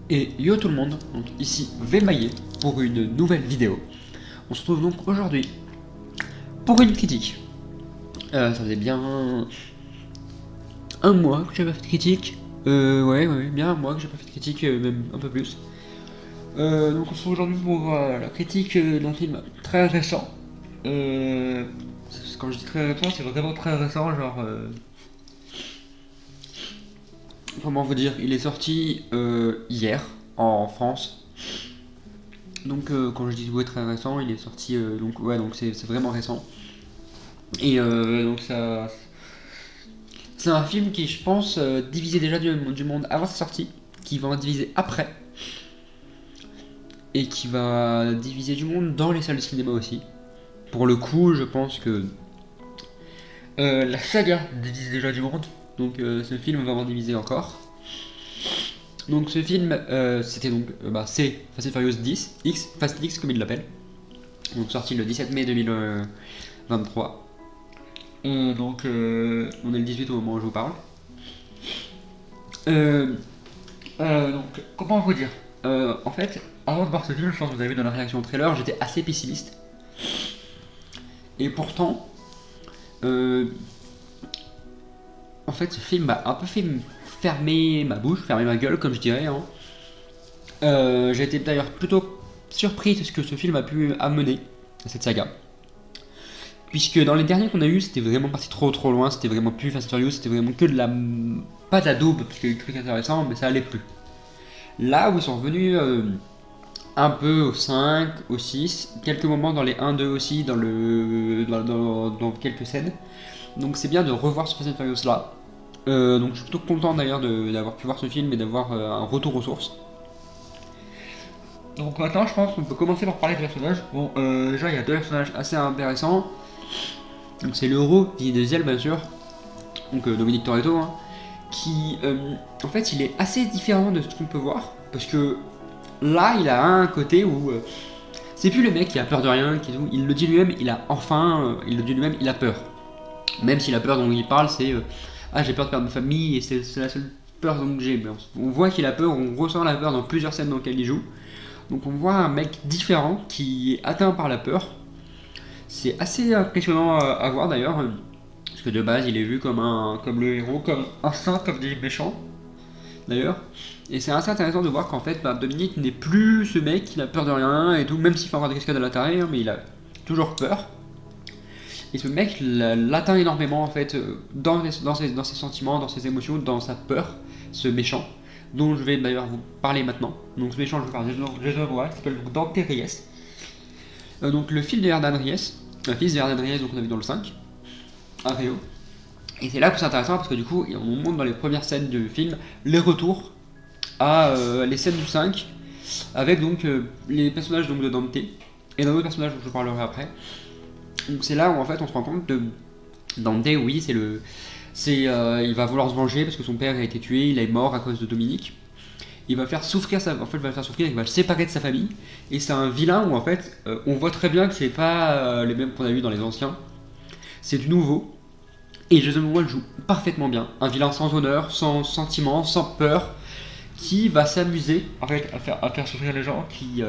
Et yo tout le monde, donc ici Vemaillé pour une nouvelle vidéo. On se retrouve donc aujourd'hui pour une critique. Ça faisait bien un mois que j'avais pas fait de critique. Ouais, bien un mois que j'ai pas fait de critique, même un peu plus. Donc on se retrouve aujourd'hui pour la critique d'un film très récent. Quand je dis très récent, c'est vraiment très récent, genre... comment vous dire, il est sorti hier en France. Donc quand je dis ouais très récent, il est sorti donc ouais donc c'est vraiment récent. Et donc ça c'est un film qui je pense divisait déjà du monde avant sa sortie, qui va en diviser après et qui va diviser du monde dans les salles de cinéma aussi. Pour le coup, je pense que la saga divise déjà du monde, donc ce film va en diviser encore. Donc ce film, c'était donc, c'est Fast and Furious 10, Fast X comme il l'appelle, donc sorti le 17 mai 2023. Donc on est le 18 au moment où je vous parle. Euh, donc comment vous dire, en fait, avant de voir ce film, je pense que vous avez vu dans la réaction au trailer, j'étais assez pessimiste. Et pourtant, euh, en fait, ce film m'a un peu fait fermer ma bouche, fermer ma gueule, comme je dirais, hein. J'ai été d'ailleurs plutôt surpris de ce que ce film a pu amener à cette saga. Puisque dans les derniers qu'on a eu, c'était vraiment parti trop loin, c'était vraiment plus Fast and Furious, c'était vraiment que de la... pas de la daube, parce qu'il y a eu des trucs intéressants, mais ça allait plus. Là où ils sont revenus un peu au 5, au 6, quelques moments dans les 1-2 aussi, dans quelques scènes. Donc c'est bien de revoir ce Fast and Furious là. Donc je suis plutôt content d'ailleurs d'avoir pu voir ce film et d'avoir un retour aux sources. Donc maintenant je pense qu'on peut commencer par parler des personnages. Bon, déjà il y a deux personnages assez intéressants. Donc c'est l'euro, Vin Diesel bien sûr, donc Dominique Toretto, hein, qui en fait il est assez différent de ce qu'on peut voir, parce que là il a un côté où c'est plus le mec qui a peur de rien, il le dit lui-même, il le dit lui-même, il a peur. Même si la peur dont il parle c'est ah j'ai peur de perdre ma famille et c'est la seule peur dont j'ai. Mais on voit qu'il a peur, on ressent la peur dans plusieurs scènes dans lesquelles il joue. Donc on voit un mec différent qui est atteint par la peur. C'est assez impressionnant à voir d'ailleurs, parce que de base il est vu comme le héros, comme un saint, comme des méchants d'ailleurs. Et c'est assez intéressant de voir qu'en fait Dominique n'est plus ce mec qui n'a peur de rien et tout, même s'il fait encore des cascades à l'intérieur, mais il a toujours peur. Et ce mec l'atteint énormément en fait dans ses sentiments, dans ses émotions, dans sa peur, ce méchant, dont je vais d'ailleurs vous parler maintenant. Donc ce méchant, je vous parle de Jason Momoa, qui s'appelle Dante Reyes. Donc le fils de Hernan Reyes, un fils de Hernan Reyes, donc on a vu dans le 5, à Rio. Et c'est là que c'est intéressant parce que du coup, on montre dans les premières scènes du film les retours à les scènes du 5, avec donc les personnages donc, de Dante et d'un autre personnage dont je parlerai après. Donc c'est là où en fait on se rend compte de Dante, oui, il va vouloir se venger parce que son père a été tué, il est mort à cause de Dominique. Il va faire souffrir il va le faire souffrir, il va le séparer de sa famille. Et c'est un vilain où en fait, on voit très bien que c'est pas les mêmes qu'on a eu dans les anciens. C'est du nouveau. Et Jason Momoa le joue parfaitement bien. Un vilain sans honneur, sans sentiment, sans peur, qui va s'amuser en fait, à faire souffrir les gens, qui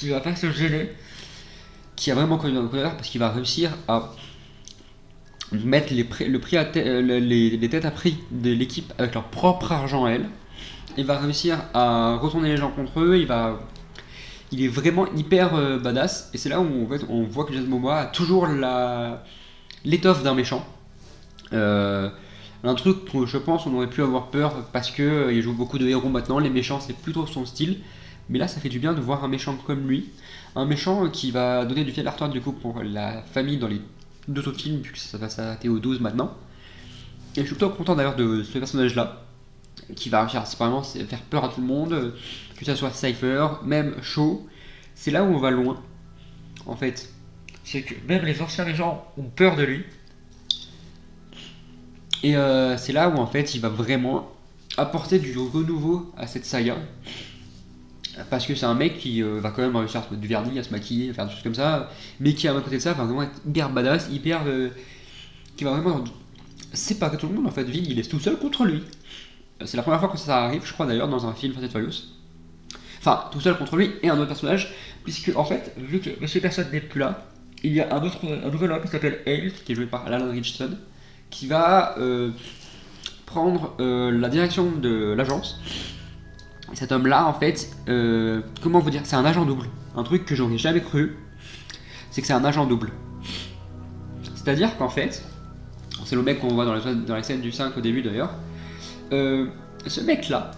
va pas se gêner, qui a vraiment connu un honneur parce qu'il va réussir à mettre les têtes à prix de l'équipe avec leur propre argent à elle. Il va réussir à retourner les gens contre eux, il est vraiment hyper badass. Et c'est là où en fait, on voit que Jason Momoa a toujours l'étoffe d'un méchant. Un truc que je pense on aurait pu avoir peur parce que il joue beaucoup de héros maintenant, les méchants c'est plutôt son style. Mais là ça fait du bien de voir un méchant comme lui. Un méchant qui va donner du fil à retordre du coup pour la famille dans les deux autres films, puisque ça va s'arrêter au 12 maintenant. Et je suis plutôt content d'ailleurs de ce personnage là, qui va réussir à faire peur à tout le monde, que ce soit Cypher, même Shaw. C'est là où on va loin, en fait. C'est que même les anciens méchants ont peur de lui. Et c'est là où en fait il va vraiment apporter du renouveau à cette saga. Parce que c'est un mec qui va quand même réussir à se mettre du vernis, à se maquiller, à faire des choses comme ça, mais qui à côté de ça va vraiment être hyper badass, qui va vraiment séparer tout le monde en fait. Vin il est tout seul contre lui. C'est la première fois que ça arrive, je crois d'ailleurs, dans un film Fast and Furious. Enfin, tout seul contre lui et un autre personnage, puisque en fait, vu que Monsieur Personne n'est plus là, il y a un nouvel homme qui s'appelle Ace, qui est joué par Alan Richardson, qui va prendre la direction de l'agence. Cet homme-là, en fait, comment vous dire, c'est un agent double. Un truc que j'aurais jamais cru, c'est que c'est un agent double. C'est-à-dire qu'en fait, c'est le mec qu'on voit dans les scènes du 5 au début d'ailleurs, ce mec-là,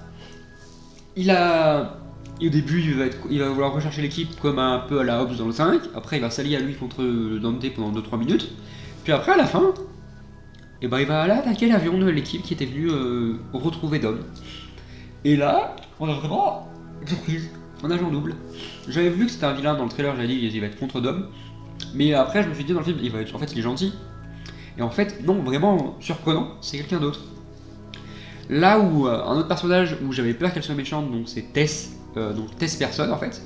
au début, il va vouloir rechercher l'équipe comme un peu à la Hobbs dans le 5, après il va s'allier à lui contre Dante pendant 2-3 minutes, puis après à la fin, il va aller attaquer l'avion de l'équipe qui était venue retrouver Dom. Et là, on a vraiment une surprise, un agent double. J'avais vu que c'était un vilain dans le trailer, j'avais dit qu'il va être contre Dom, mais après je me suis dit dans le film, en fait il est gentil. Et en fait, non, vraiment surprenant, c'est quelqu'un d'autre. Là où un autre personnage où j'avais peur qu'elle soit méchante, donc c'est Tess, donc Tess Person en fait,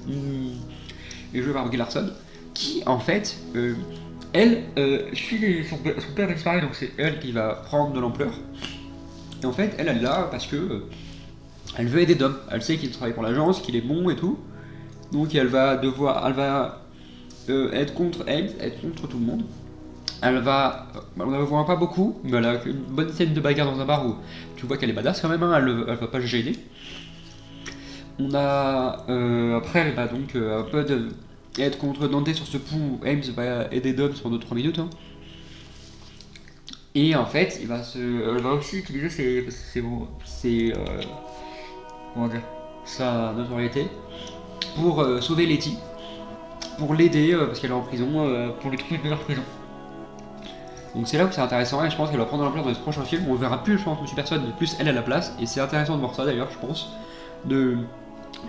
et jouée par Brie Larson, qui en fait, elle suit son père disparaît, donc c'est elle qui va prendre de l'ampleur. Et en fait, elle est là parce que elle veut aider Dom. Elle sait qu'il travaille pour l'agence, qu'il est bon et tout, donc elle va être contre elle, être contre tout le monde. Elle va, on ne la voit pas beaucoup, mais elle a une bonne scène de bagarre dans un bar où tu vois qu'elle est badass quand même, hein, elle va pas gêner. On a, après elle va donc un peu être contre Dante sur ce pont où Ames va aider Dom sur 2-3 minutes. Hein. Et en fait, elle va aussi utiliser comment dire, sa notoriété pour sauver Letty, pour l'aider parce qu'elle est en prison, pour lui trouver une meilleure prison. Donc c'est là où c'est intéressant et je pense qu'elle va prendre l'ampleur dans ce prochain film. On verra plus, je pense, Monsieur Personne, mais plus elle à la place. Et c'est intéressant de voir ça d'ailleurs, je pense. De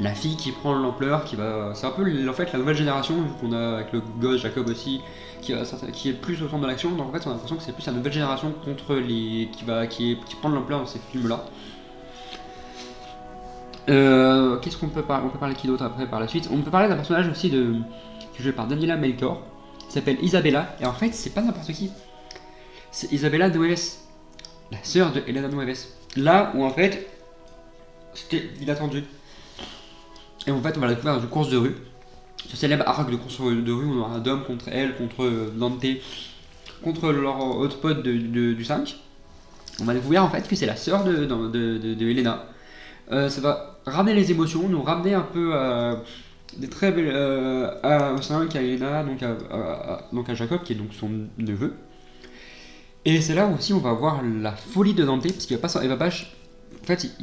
la fille qui prend l'ampleur, c'est un peu en fait la nouvelle génération, vu qu'on a avec le gosse Jacob aussi, qui est plus au centre de l'action. Donc en fait on a l'impression que c'est plus la nouvelle génération contre qui prend de l'ampleur dans ces films-là. Qu'est-ce qu'on peut parler? On peut parler de qui d'autre après par la suite? On peut parler d'un personnage aussi qui est joué par Daniela Melchior, qui s'appelle Isabella. Et en fait c'est pas n'importe qui. C'est Isabella Nueves, la sœur de Elena Nueves. Là où en fait, c'était inattendu. Et en fait, on va la découvrir dans une course de rue. Ce célèbre arc de course de rue où on aura Dom contre elle, contre Dante, contre leur autre pote du 5. On va découvrir en fait que c'est la sœur de Elena. Ça va ramener les émotions, nous ramener un peu des très belles au 5 à Elena, donc à Jacob qui est donc son neveu. Et c'est là où aussi on va voir la folie de Dante, parce qu'il va pas, en fait,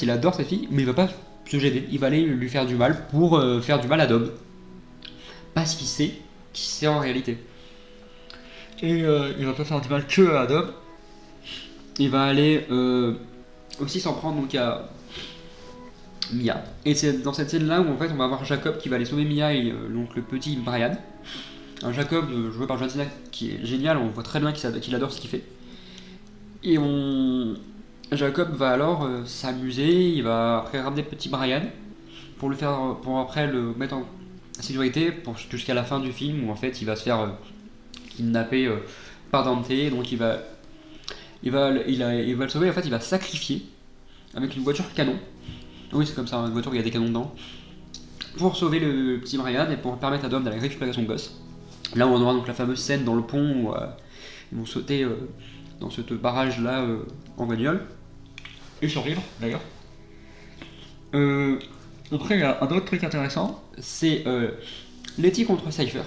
il adore cette fille, mais il va pas se gêner. Il va aller lui faire du mal pour faire du mal à Dom, parce qu'il sait qui c'est en réalité. Et il va pas faire du mal que à Dom. Il va aller aussi s'en prendre donc à Mia. Et c'est dans cette scène là où en fait on va voir Jacob qui va aller sauver Mia et donc le petit Brian. Un Jacob joué par John Cena qui est génial, on voit très bien qu'il adore ce qu'il fait. Et Jacob va alors s'amuser, il va après ramener petit Brian pour après le mettre en sécurité jusqu'à la fin du film où en fait il va se faire kidnapper par Dante, donc il va le sauver, en fait il va sacrifier avec une voiture canon. Oui c'est comme ça, une voiture où il y a des canons dedans, pour sauver le petit Brian et pour permettre à Dom d'aller récupérer son gosse. Là on aura donc la fameuse scène dans le pont où ils vont sauter dans ce barrage là en bagnole. Et survivre d'ailleurs. Après il y a un autre truc intéressant, c'est Letty contre Cypher.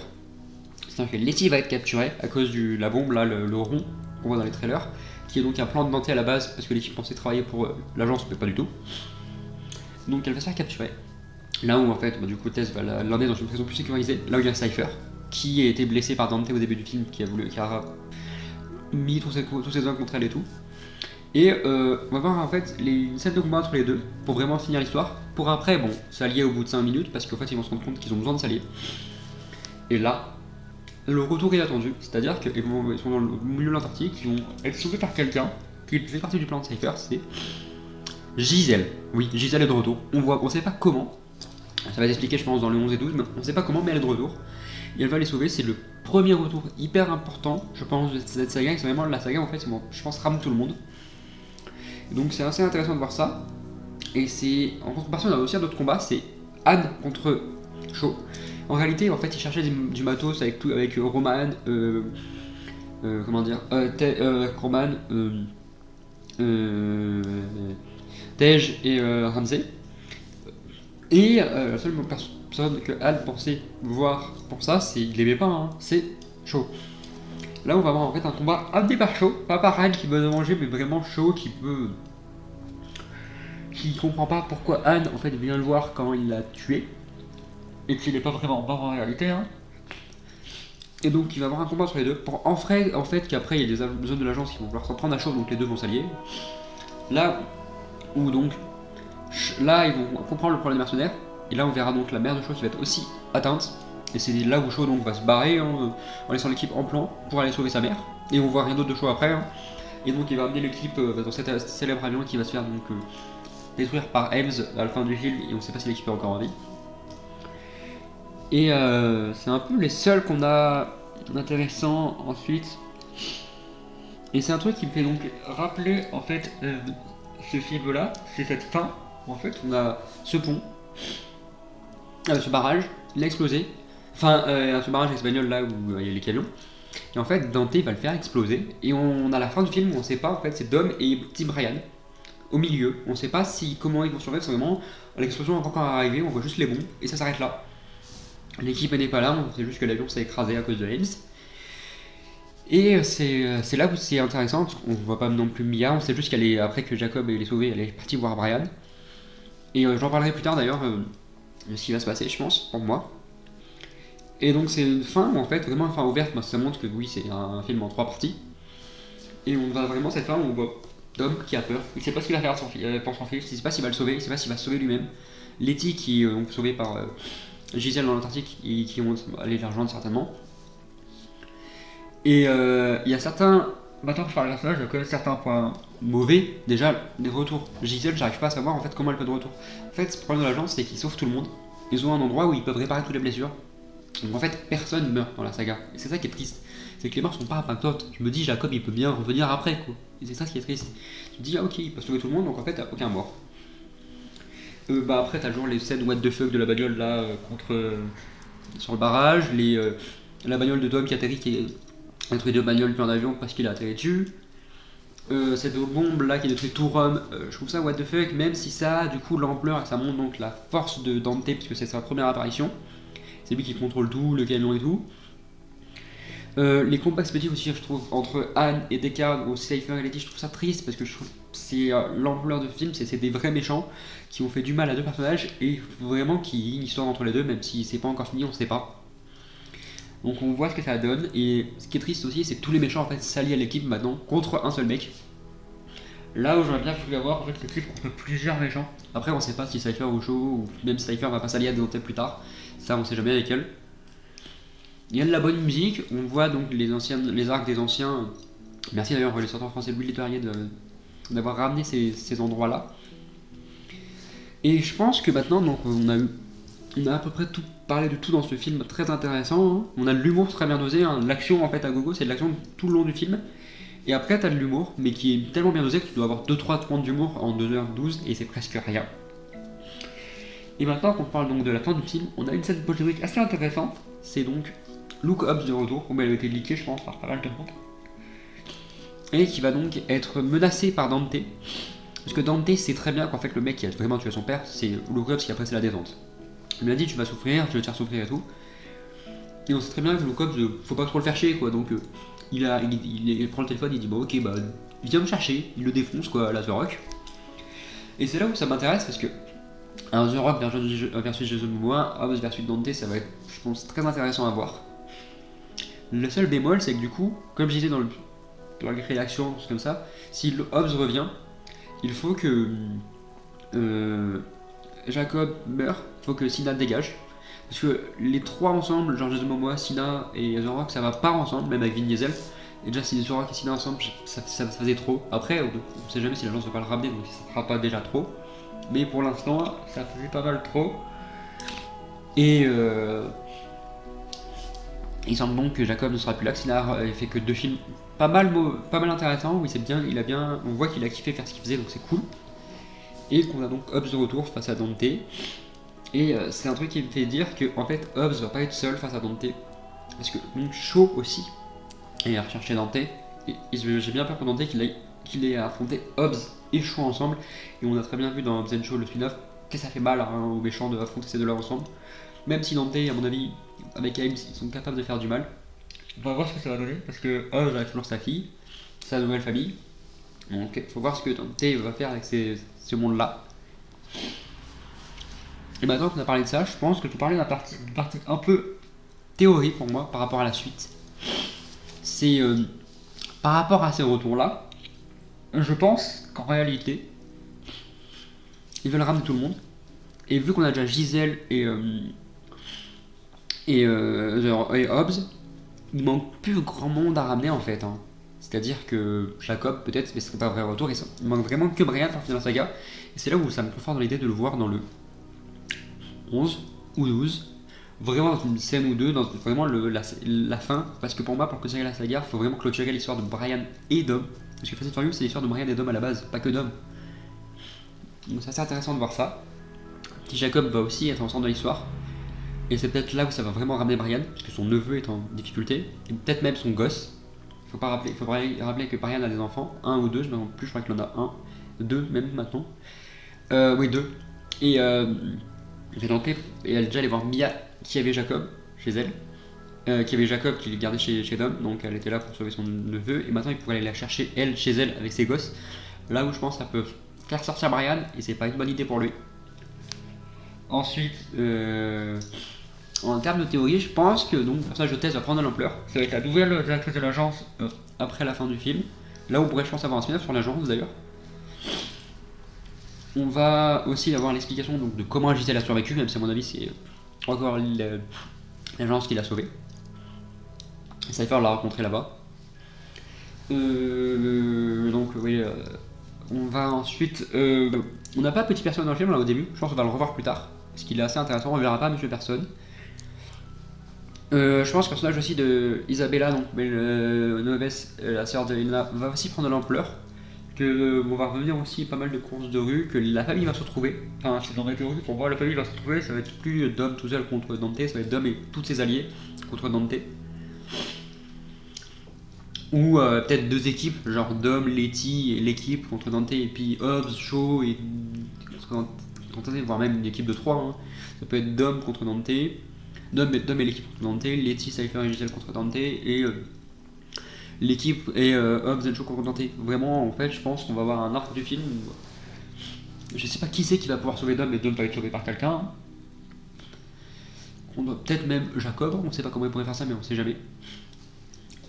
C'est-à-dire que Letty va être capturée à cause de la bombe là, le rond qu'on voit dans les trailers, qui est donc un plan de Dante à la base parce que l'équipe pensait travailler pour l'agence mais pas du tout. Donc elle va se faire capturer. Là où en fait du coup Tess va l'emmener dans une prison plus sécurisée, là où il y a Cypher, qui a été blessé par Dante au début du film, qui a mis tous ses hommes contre elle et tout. Et on va voir en fait une scène de combat entre les deux pour vraiment finir l'histoire. Pour après, bon, s'allier au bout de 5 minutes parce qu'en fait ils vont se rendre compte qu'ils ont besoin de s'allier. Et là, le retour est attendu, c'est-à-dire qu'ils sont dans le milieu de l'Antarctique, ils vont être sauvés par quelqu'un qui fait partie du plan de Cypher, c'est Giselle. Oui, Giselle est de retour. On sait pas comment. Ça va être expliqué je pense dans le 11 et 12, mais on sait pas comment, mais elle est de retour. Et elle va les sauver, c'est le premier retour hyper important, je pense, de cette saga, et c'est vraiment la saga en fait, je pense, rame tout le monde. Donc c'est assez intéressant de voir ça. Et c'est en contrepartie, on a aussi un autre combat, c'est Anne contre Shaw. En réalité, en fait, il cherchait du matos avec tout, avec Roman, comment dire, Roman, Tej et Ramsey. Et la seule personne que Anne pensait voir pour ça, il l'aimait pas, hein, c'est Shaw. Là, on va avoir en fait un combat amené par Shaw, pas par Anne qui veut le manger, mais vraiment Shaw qui comprend pas pourquoi Anne en fait vient le voir quand il l'a tué et qu'il n'est pas vraiment mort en réalité, hein. Et donc il va y avoir un combat entre les deux pour en fait qu'après il y a des zones de l'agence qui vont vouloir s'en prendre à Shaw, donc les deux vont s'allier. Là où donc là ils vont comprendre le problème des mercenaires, et là on verra donc la mère de Shaw qui va être aussi atteinte, et c'est là où Shaw donc va se barrer, hein, en laissant l'équipe en plan pour aller sauver sa mère, et on voit rien d'autre de Shaw après, hein. Et donc il va amener l'équipe dans cet célèbre avion qui va se faire donc détruire par Ames à la fin du film, et on sait pas si l'équipe est encore en vie. Et c'est un peu les seuls qu'on a intéressants ensuite. Et c'est un truc qui me fait donc rappeler en fait ce film là, c'est cette fin où en fait on a ce pont, ce barrage, il a explosé. Enfin ce barrage espagnol là où il y a les camions. Et en fait Dante va le faire exploser. Et on a la fin du film où on sait pas en fait c'est Dom et petit Brian au milieu. On sait pas comment ils vont survivre, c'est vraiment l'explosion va encore arriver, on voit juste les bombes et ça s'arrête là. L'équipe n'est pas là, on sait juste que l'avion s'est écrasé à cause de Ames. Et c'est là où c'est intéressant, parce qu'on voit pas non plus Mia, on sait juste qu'elle est, après que Jacob les sauvé, elle est partie voir Brian. Et j'en parlerai plus tard d'ailleurs de ce qui va se passer, je pense, pour moi. Et donc c'est une fin où en fait, vraiment une fin ouverte, ça montre que oui, c'est un film en 3 parties. Et on va vraiment cette fin où on voit Dom qui a peur, il sait pas ce qu'il va faire pour son fils, il sait pas s'il va le sauver, il sait pas s'il va se sauver lui-même. Letty qui est donc sauvée par Gisèle dans l'Antarctique et qui vont aller les rejoindre certainement. Et il y a certains. Maintenant que je parle de personnage, je connais certains points mauvais. Déjà, les retours. Gisèle, j'arrive pas à savoir en fait comment elle peut de retour. En fait, le problème de l'agence, c'est qu'ils sauvent tout le monde. Ils ont un endroit où ils peuvent réparer toutes les blessures. Donc en fait, personne meurt dans la saga. Et c'est ça qui est triste. C'est que les morts sont pas impactantes. Je me dis, Jacob, il peut bien revenir après, quoi. Et c'est ça qui est triste. Tu te dis, ah ok, il peut sauver tout le monde, donc en fait, t'as aucun mort. Après, t'as toujours les scènes what the fuck de la bagnole là, sur le barrage. La bagnole de Dom qui atterrit, qui est détruit deux bagnoles puis un avion parce qu'il a atterri dessus. Cette bombe là qui détruit tout Rome, je trouve ça what the fuck, même si ça a du coup l'ampleur et que ça montre donc la force de Dante, puisque c'est sa première apparition. C'est lui qui contrôle tout, le camion et tout. Les combats expéditifs aussi, je trouve, entre Anne et Deckard ou Cypher et Letty, je trouve ça triste parce que je trouve que c'est l'ampleur de film, c'est des vrais méchants qui ont fait du mal à deux personnages et vraiment qu'il y ait une histoire entre les deux, même si c'est pas encore fini, on sait pas. Donc on voit ce que ça donne, et ce qui est triste aussi, c'est que tous les méchants en fait s'allient à l'équipe maintenant contre un seul mec. Là où j'aurais bien voulu avoir en fait l'équipe contre plusieurs méchants. Après on sait pas si Cypher ou Shaw, ou même si Cypher va pas s'allier à Dante plus tard, ça on sait jamais avec elle. Il y a de la bonne musique, on voit donc les arcs des anciens. Merci d'ailleurs les sortants français Louis Leterrier d'avoir ramené ces endroits là. Et je pense que maintenant donc on a à peu près tout parlé de tout dans ce film, très intéressant, hein. On a de l'humour très bien dosé, hein. L'action en fait à gogo, c'est de l'action tout le long du film. Et après t'as de l'humour, mais qui est tellement bien dosé que tu dois avoir 2-3 points d'humour en 2h12 et c'est presque rien. Et maintenant qu'on parle donc de la fin du film, on a une scène post-générique assez intéressante, c'est donc Luke Hobbs de retour, comme elle a été leakée je pense par pas mal de monde. Et qui va donc être menacé par Dante. Parce que Dante sait très bien qu'en fait le mec qui a vraiment tué son père, c'est Luke Hobbs qui a pressé la détente. Il m'a dit tu vas souffrir, je vais te faire souffrir et tout. Et on sait très bien que Luke Hobbs, faut pas trop le faire chier quoi, donc il prend le téléphone, il dit bon ok bah viens me chercher, il le défonce quoi à la The Rock. Et c'est là où ça m'intéresse parce que un The Rock versus Jason Momoa, Hobbs versus Dante, ça va être je pense très intéressant à voir. Le seul bémol c'est que du coup, comme je disais dans la réaction, comme ça, si Hobbs revient, il faut que Jacob meurt, il faut que Cena dégage. Parce que les trois ensemble, genre Jason Momoa, Cena et The Rock, ça va pas ensemble, même avec Vin Diesel. Et déjà, si The Rock et Cena ensemble, ça faisait trop. Après, on sait jamais si l'agence ne va pas le ramener, donc ça fera pas déjà trop. Mais pour l'instant, ça faisait pas mal trop. Et il semble donc que Jacob ne sera plus là, que Cena fait que 2 films pas mal intéressants, où on voit qu'il a kiffé faire ce qu'il faisait, donc c'est cool. et qu'on a donc Hobbs de retour face à Dante. Et c'est un truc qui me fait dire que en fait Hobbs va pas être seul face à Dante, parce que donc Shaw aussi est à rechercher Dante, et j'ai bien peur pour Dante qu'il ait affronté Hobbs et Shaw ensemble, et on a très bien vu dans Hobbs & Shaw le spin-off que ça fait mal aux méchants de affronter ces deux-là ensemble, même si Dante, à mon avis, avec Ames, ils sont capables de faire du mal. On va voir ce que ça va donner, parce que Hobbs a toujours sa fille, sa nouvelle famille, donc il faut voir ce que Dante va faire avec ce monde-là. Et maintenant qu'on a parlé de ça, je pense que tu parlais d'une partie un peu théorie pour moi par rapport à la suite. C'est par rapport à ces retours-là, je pense qu'en réalité, ils veulent ramener tout le monde. Et vu qu'on a déjà Giselle et Hobbs, il manque plus grand monde à ramener en fait. Hein. C'est-à-dire que Jacob, peut-être, mais ce serait pas un vrai retour. Il manque vraiment que Brian pour finir la saga. Et c'est là où ça me conforte dans l'idée de le voir dans le 11 ou 12, vraiment dans une scène ou deux, dans vraiment la fin, parce que pour moi, pour clôturer la saga, il faut vraiment clôturer l'histoire de Brian et Dom, parce que Fast and Furious, c'est l'histoire de Brian et Dom à la base, pas que Dom. Donc c'est assez intéressant de voir ça. Petit Jacob va aussi être ensemble dans l'histoire, et c'est peut-être là où ça va vraiment ramener Brian, parce que son neveu est en difficulté, et peut-être même son gosse. Il faut rappeler que Brian a des enfants, un ou deux, je ne me rappelle plus, je crois qu'il en a un, deux même maintenant. Oui, deux. Et j'ai tenté, et elle est déjà allée voir Mia qui avait Jacob chez elle, qui avait Jacob qui gardait chez Dom, donc elle était là pour sauver son neveu, et maintenant il pourrait aller la chercher elle chez elle avec ses gosses. Là où je pense que ça peut faire sortir Brian, et c'est pas une bonne idée pour lui. Ensuite, en termes de théorie, je pense que donc le personnage de Tess va prendre de l'ampleur. Ça va être la nouvelle directrice de l'agence après la fin du film. Là où on pourrait, je pense, avoir un spin-off sur l'agence d'ailleurs. On va aussi avoir l'explication donc, de comment Gisèle a survécu, même si à mon avis c'est encore l'agence qui l'a sauvée. Cypher l'a rencontré là-bas. Donc oui, on va ensuite... on n'a pas Petit Personne dans le film là au début, je pense qu'on va le revoir plus tard, parce qu'il est assez intéressant, on ne verra pas Monsieur Personne. Je pense que le personnage aussi de Isabella, donc Noves, la sœur de Elena, va aussi prendre de l'ampleur. On va revenir aussi pas mal de courses de rue, que la famille va se retrouver. Enfin, c'est dans mes théories, pour moi la famille va se retrouver, ça va être plus Dom tout seul contre Dante, ça va être Dom et tous ses alliés contre Dante. Ou peut-être deux équipes, genre Dom, Letty et l'équipe contre Dante, et puis Hobbs, Shaw et contre Dante, voire même une équipe de 3. Hein. Ça peut être Dom contre Dante, Dom et l'équipe contre Dante, Letty, Cypher et Giselle contre Dante, et l'équipe et Hobbs et Shaw contre Dante. Vraiment, en fait, je pense qu'on va avoir un arc du film où je sais pas qui c'est qui va pouvoir sauver Dom, mais Dom va être sauvé par quelqu'un. On doit peut-être même Jacob, on sait pas comment il pourrait faire ça, mais on sait jamais.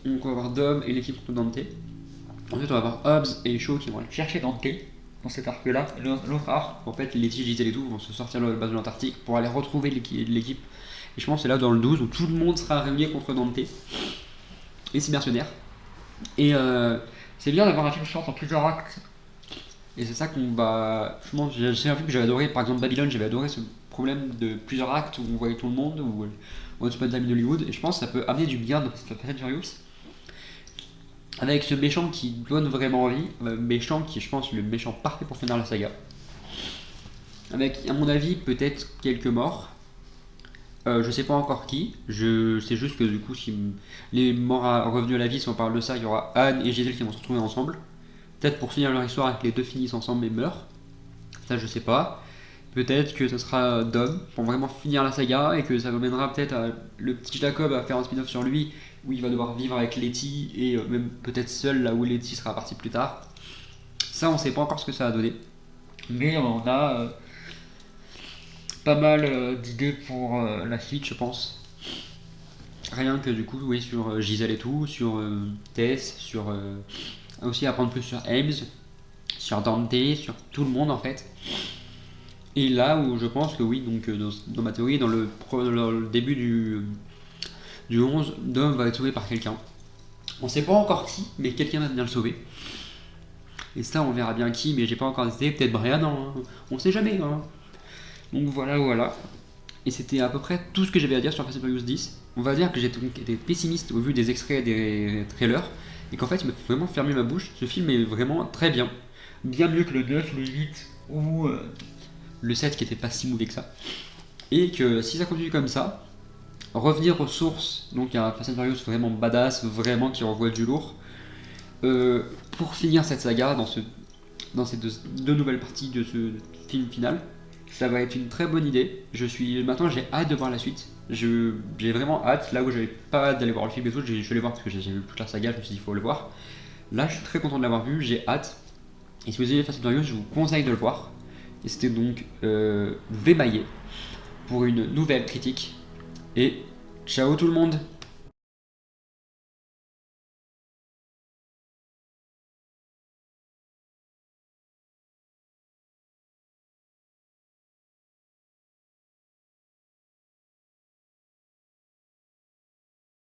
Donc on va avoir Dom et l'équipe contre Dante. Ensuite on va avoir Hobbs et Shaw qui vont aller chercher Dante dans cet arc là. L'autre arc, en fait les Gisèle et tout vont se sortir de la base de l'Antarctique pour aller retrouver l'équipe. Et je pense que c'est là dans le 12 où tout le monde sera réuni contre Dante et ses mercenaires. Et c'est bien d'avoir un film en plusieurs actes. Et c'est ça qu'on va... C'est un film que j'avais adoré, par exemple Babylone, j'avais adoré ce problème de plusieurs actes où on voyait tout le monde, où on se met de la d'Hollywood, et je pense que ça peut amener du bien dans cette Fast and Furious. Avec ce méchant qui donne vraiment envie, méchant qui est, je pense, le méchant parfait pour finir la saga. Avec, à mon avis, peut-être quelques morts. Je sais pas encore qui, je sais juste que du coup, si les morts revenus à la vie, si on parle de ça, il y aura Anne et Gisèle qui vont se retrouver ensemble. Peut-être pour finir leur histoire et que les deux finissent ensemble et meurent. Ça, je sais pas. Peut-être que ce sera Dom pour vraiment finir la saga et que ça mènera peut-être à le petit Jacob à faire un spin-off sur lui où il va devoir vivre avec Letty et même peut-être seul là où Letty sera partie plus tard. Ça, on sait pas encore ce que ça va donner. Mais on a pas mal d'idées pour la suite, je pense. Rien que du coup, oui, sur Gisèle et tout, sur Tess, sur aussi apprendre plus sur Ames, sur Dante, sur tout le monde en fait. Et là où je pense que oui, donc dans ma théorie, dans le début du 11, Dom va être sauvé par quelqu'un. On sait pas encore qui, mais quelqu'un va venir le sauver. Et ça, on verra bien qui, mais j'ai pas encore décidé. Peut-être Brian, hein. On sait jamais. Hein. Donc voilà. Et c'était à peu près tout ce que j'avais à dire sur Fast and Furious 10. On va dire que j'étais pessimiste au vu des extraits et des trailers, et qu'en fait, il m'a vraiment fermé ma bouche. Ce film est vraiment très bien. Bien mieux que le 9, le 8 ou le 7 qui était pas si mauvais que ça. Et que si ça continue comme ça, revenir aux sources, donc un Fast and Furious vraiment badass, vraiment qui envoie du lourd, pour finir cette saga dans ces deux nouvelles parties de ce film final. Ça va être une très bonne idée. Maintenant j'ai hâte de voir la suite. J'ai vraiment hâte. Là où j'avais pas hâte d'aller voir le film et tout, je vais le voir parce que j'ai vu toute la saga, je me suis dit il faut le voir. Là je suis très content de l'avoir vu, j'ai hâte. Et si vous aimez Fast and Furious, je vous conseille de le voir. Et c'était donc Vémaillé pour une nouvelle critique. Et ciao tout le monde!